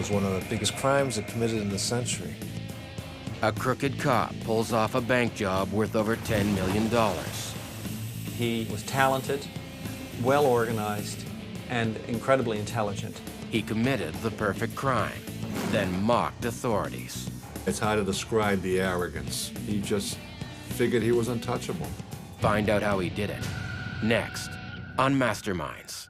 was one of the biggest crimes it committed in the century. A crooked cop pulls off a bank job worth over $10 million. He was talented, well organized, and incredibly intelligent. He committed the perfect crime, then mocked authorities. It's hard to describe the arrogance. He just figured he was untouchable. Find out how he did it, next on Masterminds.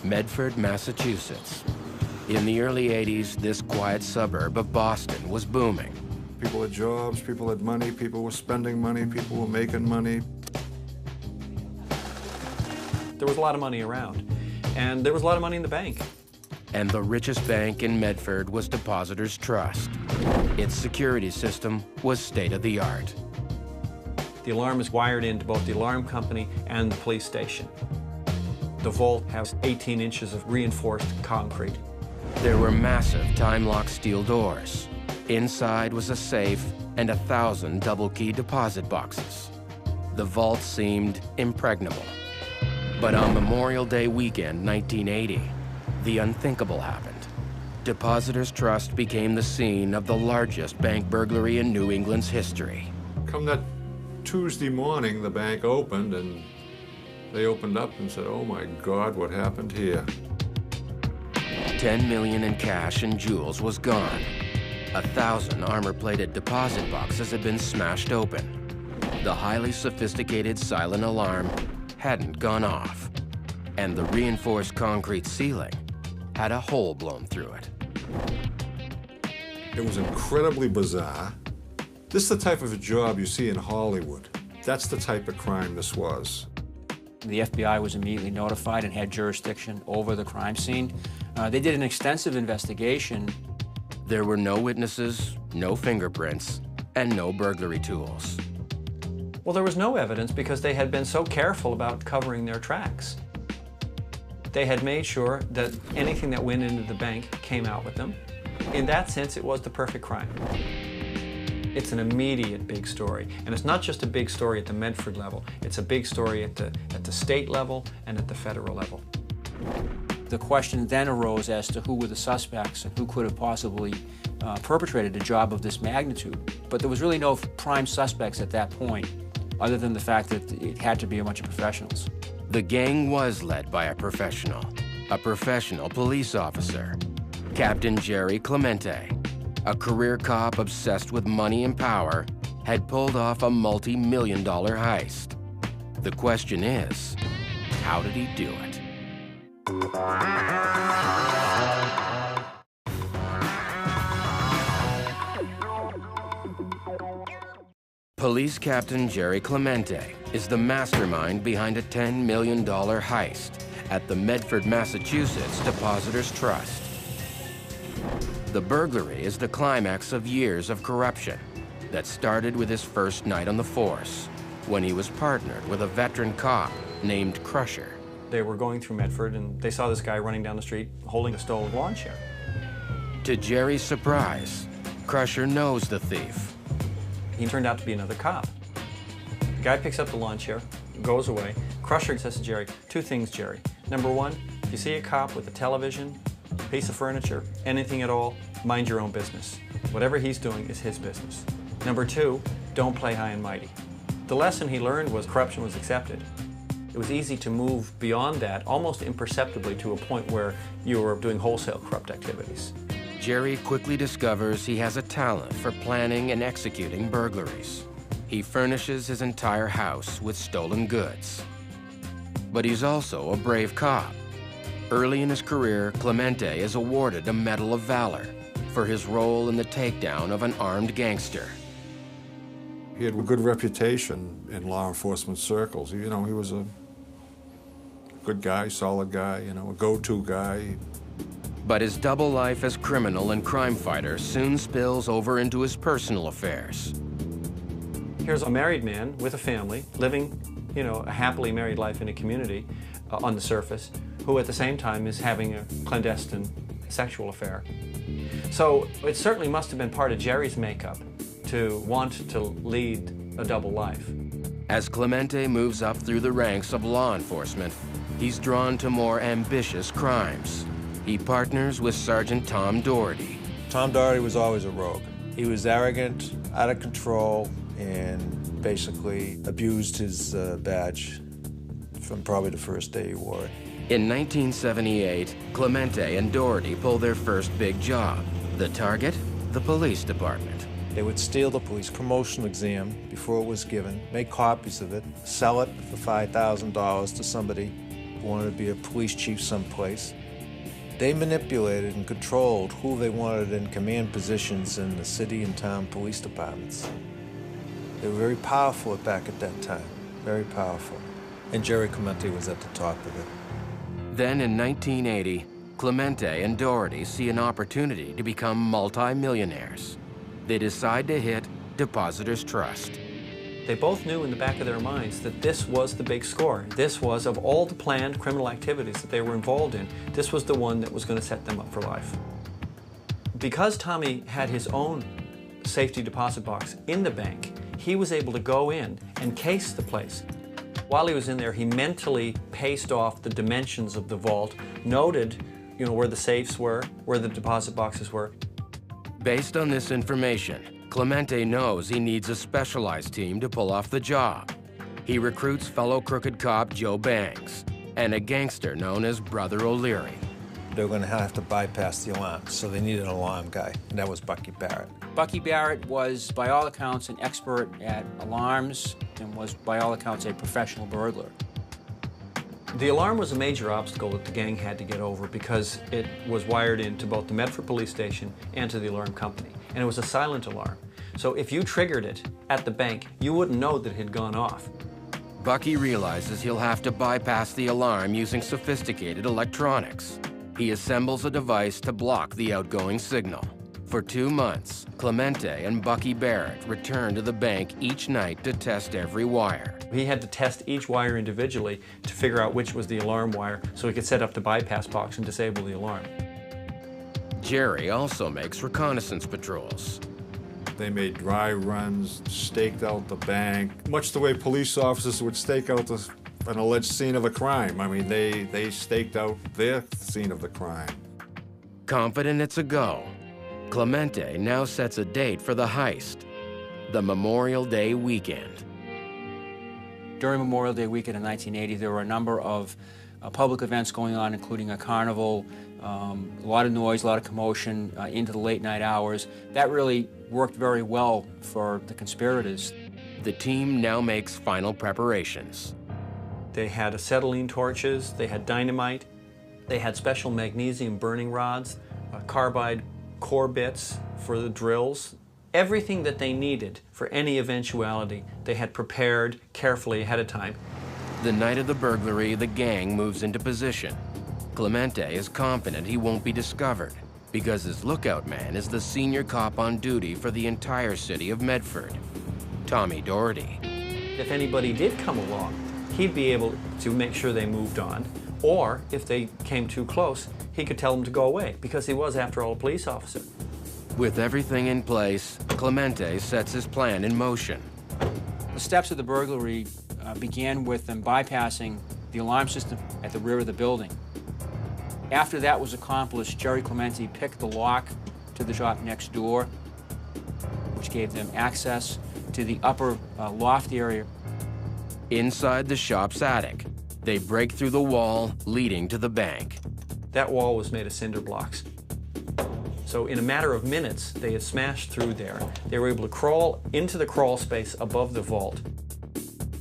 Medford, Massachusetts. In the early 80s, this quiet suburb of Boston was booming. People had jobs, people had money, people were spending money, people were making money. There was a lot of money around, and there was a lot of money in the bank. And the richest bank in Medford was Depositors Trust. Its security system was state-of-the-art. The alarm is wired into both the alarm company and the police station. The vault has 18 inches of reinforced concrete. There were massive time-locked steel doors. Inside was a safe and 1,000 double-key deposit boxes. The vault seemed impregnable. But on Memorial Day weekend, 1980, the unthinkable happened. Depositors Trust became the scene of the largest bank burglary in New England's history. Come that Tuesday morning, the bank opened, and they opened up and said, "Oh my God, what happened here?" $10 million in cash and jewels was gone. 1,000 armor-plated deposit boxes had been smashed open. The highly sophisticated silent alarm hadn't gone off, and the reinforced concrete ceiling had a hole blown through it. It was incredibly bizarre. This is the type of a job you see in Hollywood. That's the type of crime this was. The FBI was immediately notified and had jurisdiction over the crime scene. They did an extensive investigation. There were no witnesses, no fingerprints, and no burglary tools. Well, there was no evidence because they had been so careful about covering their tracks. They had made sure that anything that went into the bank came out with them. In that sense, it was the perfect crime. It's an immediate big story, and it's not just a big story at the Medford level. It's a big story at the state level and at the federal level. The question then arose as to who were the suspects and who could have possibly perpetrated a job of this magnitude. But there was really no prime suspects at that point, other than the fact that it had to be a bunch of professionals. The gang was led by a professional police officer, Captain Jerry Clemente. A career cop obsessed with money and power had pulled off a multi-million-dollar heist. The question is, how did he do it? Police Captain Jerry Clemente is the mastermind behind a $10 million heist at the Medford, Massachusetts Depositors Trust. The burglary is the climax of years of corruption that started with his first night on the force, when he was partnered with a veteran cop named Crusher. They were going through Medford, and they saw this guy running down the street holding a stolen lawn chair. To Jerry's surprise, Crusher knows the thief. He turned out to be another cop. The guy picks up the lawn chair, goes away. Crusher says to Jerry, two things, Jerry. Number one, if you see a cop with a television, piece of furniture, anything at all, mind your own business. Whatever he's doing is his business. Number two, don't play high and mighty. The lesson he learned was corruption was accepted. It was easy to move beyond that, almost imperceptibly, to a point where you were doing wholesale corrupt activities. Jerry quickly discovers he has a talent for planning and executing burglaries. He furnishes his entire house with stolen goods. But he's also a brave cop. Early in his career, Clemente is awarded a Medal of Valor for his role in the takedown of an armed gangster. He had a good reputation in law enforcement circles. You know, he was a good guy, solid guy, you know, a go-to guy. But his double life as criminal and crime fighter soon spills over into his personal affairs. Here's a married man with a family, living, you know, a happily married life in a community on the surface, who at the same time is having a clandestine sexual affair. So it certainly must have been part of Jerry's makeup to want to lead a double life. As Clemente moves up through the ranks of law enforcement, he's drawn to more ambitious crimes. He partners with Sergeant Tom Doherty. Tom Doherty was always a rogue. He was arrogant, out of control, and basically abused his badge from probably the first day he wore it. In 1978, Clemente and Doherty pull their first big job. The target? The police department. They would steal the police promotional exam before it was given, make copies of it, sell it for $5,000 to somebody who wanted to be a police chief someplace. They manipulated and controlled who they wanted in command positions in the city and town police departments. They were very powerful back at that time, very powerful. And Jerry Clemente was at the top of it. Then in 1980, Clemente and Doherty see an opportunity to become multi-millionaires. They decide to hit depositors' trust. They both knew in the back of their minds that this was the big score. This was, of all the planned criminal activities that they were involved in, this was the one that was going to set them up for life. Because Tommy had his own safety deposit box in the bank, he was able to go in and case the place. While he was in there, he mentally paced off the dimensions of the vault, noted, where the safes were, where the deposit boxes were. Based on this information, Clemente knows he needs a specialized team to pull off the job. He recruits fellow crooked cop Joe Bangs and a gangster known as Brother O'Leary. They were going to have to bypass the alarm, so they needed an alarm guy, and that was Bucky Barrett. Bucky Barrett was, by all accounts, an expert at alarms and was, by all accounts, a professional burglar. The alarm was a major obstacle that the gang had to get over because it was wired into both the Medford police station and to the alarm company. And it was a silent alarm. So if you triggered it at the bank, you wouldn't know that it had gone off. Bucky realizes he'll have to bypass the alarm using sophisticated electronics. He assembles a device to block the outgoing signal. For 2 months, Clemente and Bucky Barrett return to the bank each night to test every wire. He had to test each wire individually to figure out which was the alarm wire so he could set up the bypass box and disable the alarm. Jerry also makes reconnaissance patrols. They made dry runs, staked out the bank, much the way police officers would stake out an alleged scene of a crime. I mean, they staked out their scene of the crime. Confident it's a go, Clemente now sets a date for the heist, the Memorial Day weekend. During Memorial Day weekend in 1980, there were a number of public events going on, including a carnival, a lot of noise, a lot of commotion into the late night hours. That really worked very well for the conspirators. The team now makes final preparations. They had acetylene torches, they had dynamite, they had special magnesium burning rods, carbide core bits for the drills. Everything that they needed for any eventuality, they had prepared carefully ahead of time. The night of the burglary, the gang moves into position. Clemente is confident he won't be discovered because his lookout man is the senior cop on duty for the entire city of Medford, Tommy Doherty. If anybody did come along, he'd be able to make sure they moved on, or if they came too close, he could tell them to go away because he was, after all, a police officer. With everything in place, Clemente sets his plan in motion. The steps of the burglary began with them bypassing the alarm system at the rear of the building. After that was accomplished, Jerry Clemente picked the lock to the shop next door, which gave them access to the upper loft area. Inside the shop's attic, they break through the wall leading to the bank. That wall was made of cinder blocks. So in a matter of minutes, they had smashed through there. They were able to crawl into the crawl space above the vault.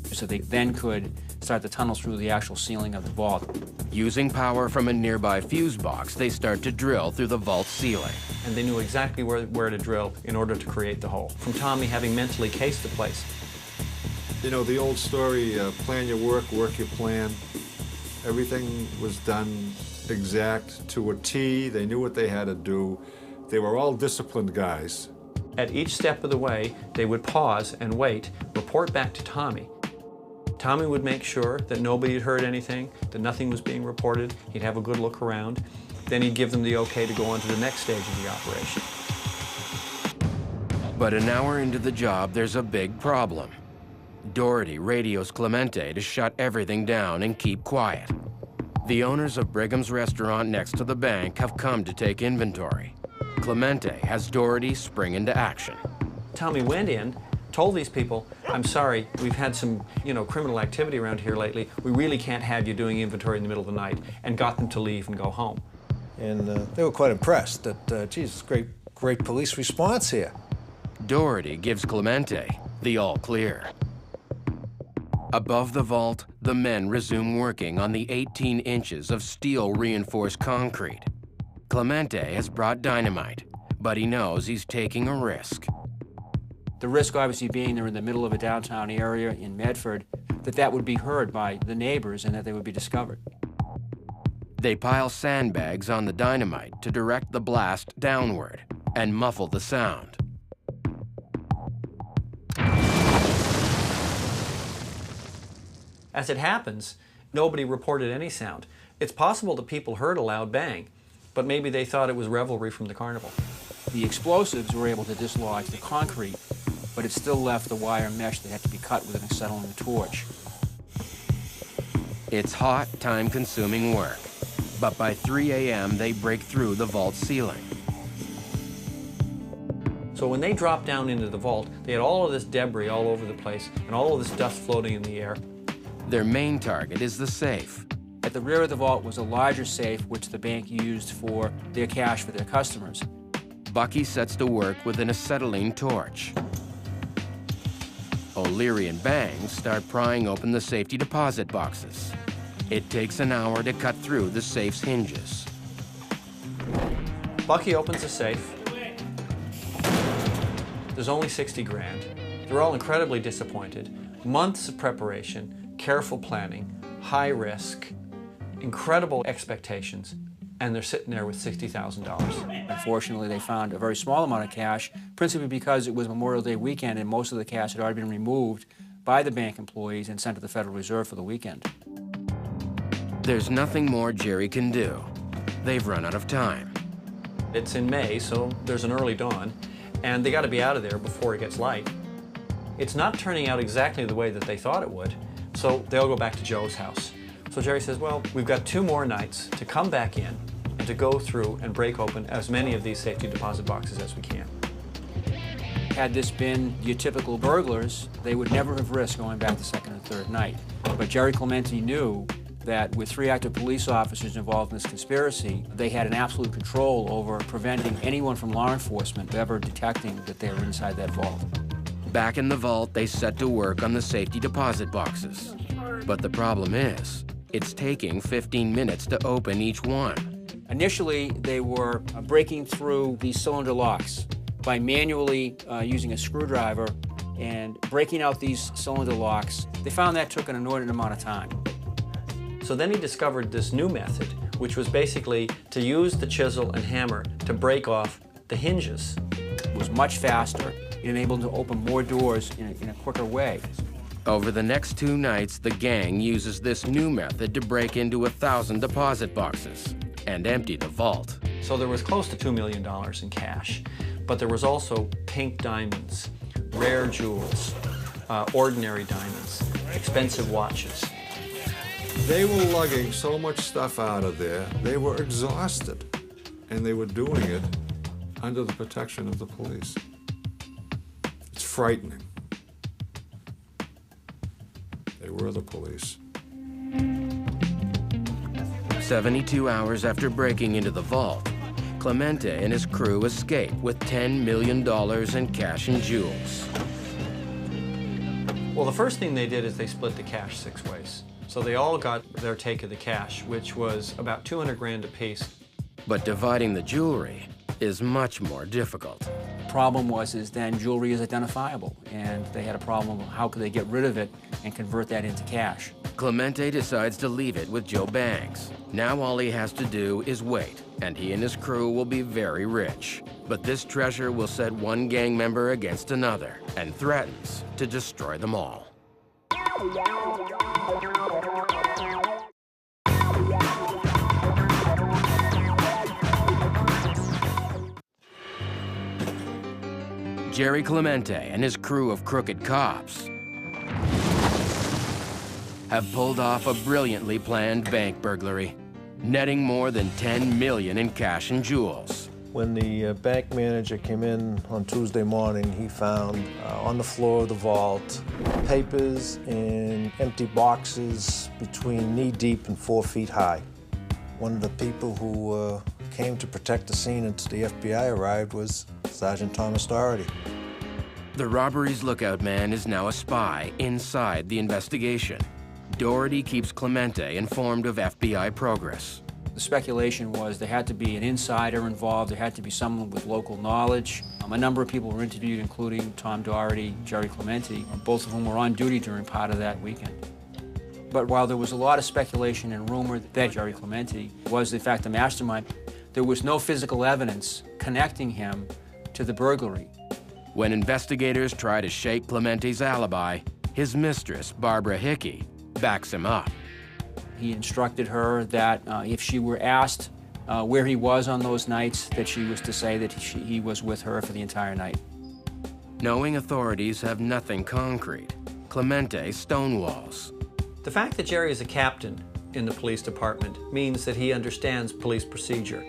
So they then could start the tunnels through the actual ceiling of the vault. Using power from a nearby fuse box, they start to drill through the vault ceiling. And they knew exactly where to drill in order to create the hole, from Tommy having mentally cased the place. You know, the old story, plan your work, work your plan. Everything was done exact to a T. They knew what they had to do. They were all disciplined guys. At each step of the way, they would pause and wait, report back to Tommy. Tommy would make sure that nobody had heard anything, that nothing was being reported. He'd have a good look around. Then he'd give them the okay to go on to the next stage of the operation. But an hour into the job, there's a big problem. Doherty radios Clemente to shut everything down and keep quiet. The owners of Brigham's restaurant next to the bank have come to take inventory. Clemente has Doherty spring into action. Tommy went in, told these people, I'm sorry, we've had some, criminal activity around here lately. We really can't have you doing inventory in the middle of the night, and got them to leave and go home. And they were quite impressed that, geez, great police response here. Doherty gives Clemente the all clear. Above the vault, the men resume working on the 18 inches of steel-reinforced concrete. Clemente has brought dynamite, but he knows he's taking a risk. The risk obviously being they're in the middle of a downtown area in Medford, that would be heard by the neighbors and that they would be discovered. They pile sandbags on the dynamite to direct the blast downward and muffle the sound. As it happens, nobody reported any sound. It's possible that people heard a loud bang, but maybe they thought it was revelry from the carnival. The explosives were able to dislodge the concrete, but it still left the wire mesh that had to be cut with an acetylene torch. It's hot, time-consuming work, but by 3 a.m. they break through the vault ceiling. So when they dropped down into the vault, they had all of this debris all over the place and all of this dust floating in the air. Their main target is the safe. At the rear of the vault was a larger safe which the bank used for their cash for their customers. Bucky sets to work with an acetylene torch. O'Leary and Bangs start prying open the safety deposit boxes. It takes an hour to cut through the safe's hinges. Bucky opens the safe. There's only 60 grand. They're all incredibly disappointed. Months of preparation, careful planning, high risk, incredible expectations, and they're sitting there with $60,000. Unfortunately, they found a very small amount of cash, principally because it was Memorial Day weekend and most of the cash had already been removed by the bank employees and sent to the Federal Reserve for the weekend. There's nothing more Jerry can do. They've run out of time. It's in May, so there's an early dawn, and they got to be out of there before it gets light. It's not turning out exactly the way that they thought it would, so they'll go back to Joe's house. So Jerry says, well, we've got 2 more nights to come back in and to go through and break open as many of these safety deposit boxes as we can. Had this been your typical burglars, they would never have risked going back the second or third night. But Jerry Clemente knew that with 3 active police officers involved in this conspiracy, they had an absolute control over preventing anyone from law enforcement ever detecting that they were inside that vault. Back in the vault, they set to work on the safety deposit boxes. But the problem is, it's taking 15 minutes to open each one. Initially, they were breaking through these cylinder locks by manually using a screwdriver and breaking out these cylinder locks. They found that took an inordinate amount of time. So then he discovered this new method, which was basically to use the chisel and hammer to break off the hinges. It was much faster. It enabled them to open more doors in a quicker way. Over the next 2 nights, the gang uses this new method to break into 1,000 deposit boxes and empty the vault. So there was close to $2 million in cash, but there was also pink diamonds, rare jewels, ordinary diamonds, expensive watches. They were lugging so much stuff out of there, they were exhausted, and they were doing it under the protection of the police. It's frightening. They were the police. 72 hours after breaking into the vault, Clemente and his crew escape with $10 million in cash and jewels. Well, the first thing they did is they split the cash 6 ways. So they all got their take of the cash, which was about 200 grand apiece. But dividing the jewelry is much more difficult. The problem was then jewelry is identifiable, and they had a problem of how could they get rid of it and convert that into cash. Clemente decides to leave it with Joe Banks. Now all he has to do is wait, and he and his crew will be very rich. But this treasure will set one gang member against another and threatens to destroy them all. Jerry Clemente and his crew of crooked cops have pulled off a brilliantly planned bank burglary, netting more than $10 million in cash and jewels. When the bank manager came in on Tuesday morning, he found on the floor of the vault papers in empty boxes between knee-deep and 4 feet high. One of the people who came to protect the scene until the FBI arrived was Sergeant Thomas Doherty. The robbery's lookout man is now a spy inside the investigation. Doherty keeps Clemente informed of FBI progress. The speculation was there had to be an insider involved, there had to be someone with local knowledge. A number of people were interviewed, including Tom Doherty, Jerry Clemente, both of whom were on duty during part of that weekend. But while there was a lot of speculation and rumor that Jerry Clemente was, in fact, the mastermind, there was no physical evidence connecting him to the burglary. When investigators try to shake Clemente's alibi, his mistress, Barbara Hickey, backs him up. He instructed her that if she were asked where he was on those nights, that she was to say that he was with her for the entire night. Knowing authorities have nothing concrete, Clemente stonewalls. The fact that Jerry is a captain in the police department means that he understands police procedure.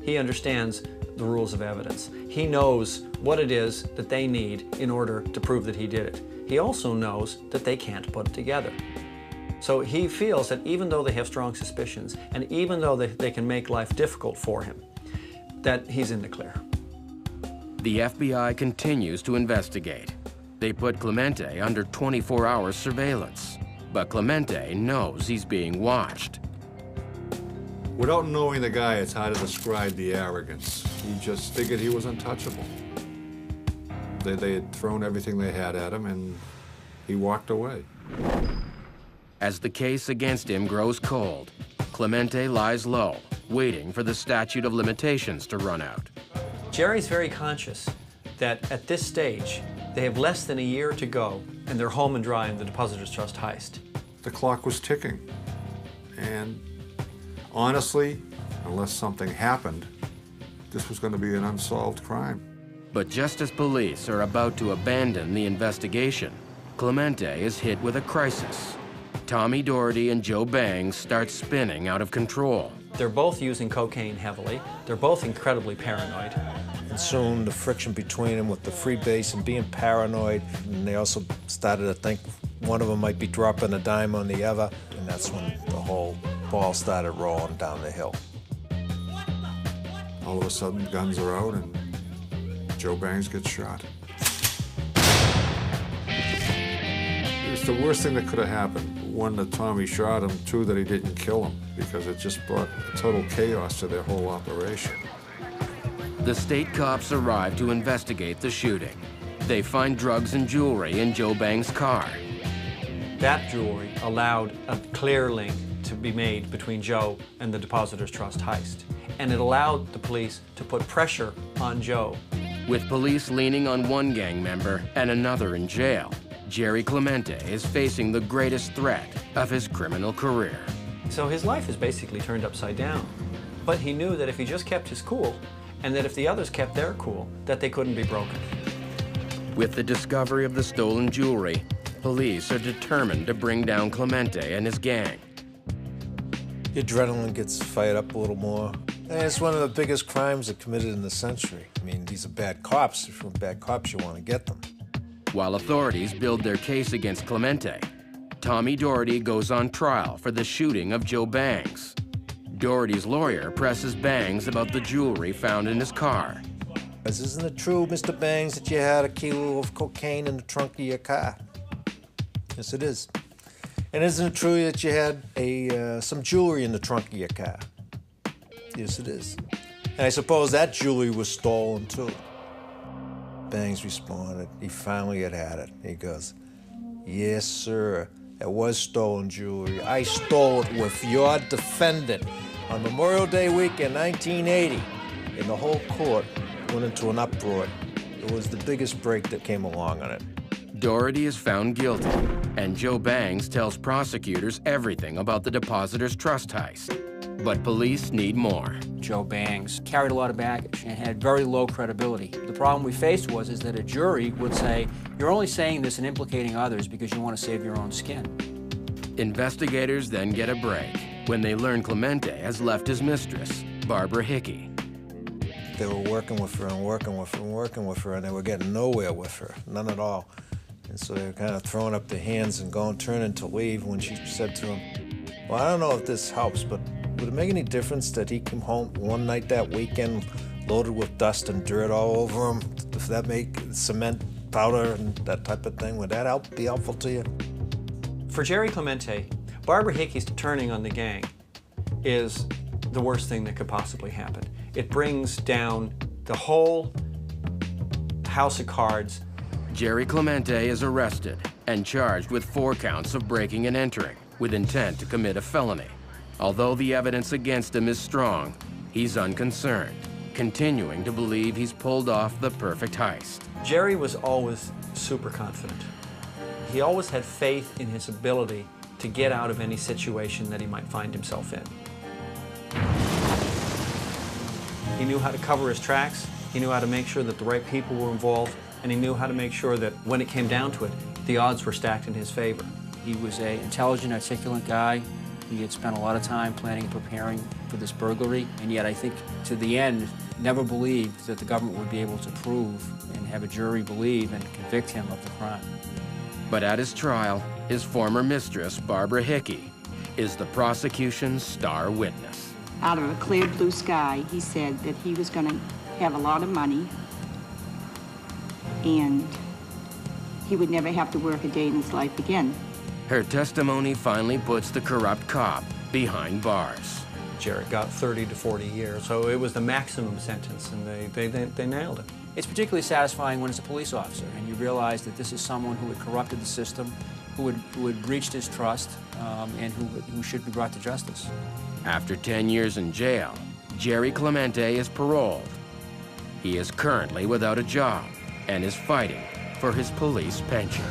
He understands the rules of evidence. He knows what it is that they need in order to prove that he did it. He also knows that they can't put it together. So he feels that even though they have strong suspicions, and even though they can make life difficult for him, that he's in the clear. The FBI continues to investigate. They put Clemente under 24-hour surveillance, but Clemente knows he's being watched. Without knowing the guy, it's hard to describe the arrogance. He just figured he was untouchable. They had thrown everything they had at him, and he walked away. As the case against him grows cold, Clemente lies low, waiting for the statute of limitations to run out. Jerry's very conscious that at this stage, they have less than a year to go, and they're home and dry in the Depositors Trust heist. The clock was ticking, and honestly, unless something happened, this was going to be an unsolved crime. But just as police are about to abandon the investigation, Clemente is hit with a crisis. Tommy Doherty and Joe Bangs start spinning out of control. They're both using cocaine heavily. They're both incredibly paranoid. And soon the friction between them with the freebase and being paranoid, and they also started to think one of them might be dropping a dime on the other, and that's when the whole ball started rolling down the hill. All of a sudden, guns are out, and Joe Bangs gets shot. It's the worst thing that could have happened. One, that Tommy shot him. Two, that he didn't kill him, because it just brought total chaos to their whole operation. The state cops arrive to investigate the shooting. They find drugs and jewelry in Joe Bangs' car. That jewelry allowed a clear link to be made between Joe and the Depositors Trust heist. And it allowed the police to put pressure on Joe. With police leaning on one gang member and another in jail, Jerry Clemente is facing the greatest threat of his criminal career. So his life is basically turned upside down. But he knew that if he just kept his cool, and that if the others kept their cool, that they couldn't be broken. With the discovery of the stolen jewelry, police are determined to bring down Clemente and his gang. The adrenaline gets fired up a little more. And it's one of the biggest crimes that committed in the century. I mean, these are bad cops. If you're bad cops, you want to get them. While authorities build their case against Clemente, Tommy Doherty goes on trial for the shooting of Joe Bangs. Doherty's lawyer presses Bangs about the jewelry found in his car. Isn't it true, Mr. Bangs, that you had a kilo of cocaine in the trunk of your car? Yes, it is. And isn't it true that you had some jewelry in the trunk of your car? Yes, it is. And I suppose that jewelry was stolen, too. Bangs responded. He finally had it. He goes, yes, sir. It was stolen jewelry. I stole it with your defendant on Memorial Day weekend, 1980. And the whole court went into an uproar. It was the biggest break that came along on it. Doherty is found guilty, and Joe Bangs tells prosecutors everything about the depositors' trust heist. But police need more. Joe Bangs carried a lot of baggage and had very low credibility. The problem we faced is that a jury would say, you're only saying this and implicating others because you want to save your own skin. Investigators then get a break when they learn Clemente has left his mistress, Barbara Hickey. They were working with her and working with her and working with her, and they were getting nowhere with her, none at all. And so they were kind of throwing up their hands and turning to leave when she said to him, well, I don't know if this helps, but would it make any difference that he came home one night that weekend loaded with dust and dirt all over him? If that make cement powder and that type of thing, would that be helpful to you? For Jerry Clemente, Barbara Hickey's turning on the gang is the worst thing that could possibly happen. It brings down the whole house of cards. Jerry Clemente is arrested and charged with 4 counts of breaking and entering with intent to commit a felony. Although the evidence against him is strong, he's unconcerned, continuing to believe he's pulled off the perfect heist. Jerry was always super confident. He always had faith in his ability to get out of any situation that he might find himself in. He knew how to cover his tracks, he knew how to make sure that the right people were involved, and he knew how to make sure that when it came down to it, the odds were stacked in his favor. He was an intelligent, articulate guy. He had spent a lot of time planning and preparing for this burglary, and yet I think to the end never believed that the government would be able to prove and have a jury believe and convict him of the crime. But at his trial, his former mistress, Barbara Hickey, is the prosecution's star witness. Out of a clear blue sky, he said that he was going to have a lot of money and he would never have to work a day in his life again. Her testimony finally puts the corrupt cop behind bars. Jerry got 30 to 40 years, so it was the maximum sentence, and they nailed it. It's particularly satisfying when it's a police officer and you realize that this is someone who had corrupted the system, who had breached his trust, and who should be brought to justice. After 10 years in jail, Jerry Clemente is paroled. He is currently without a job and is fighting for his police pension.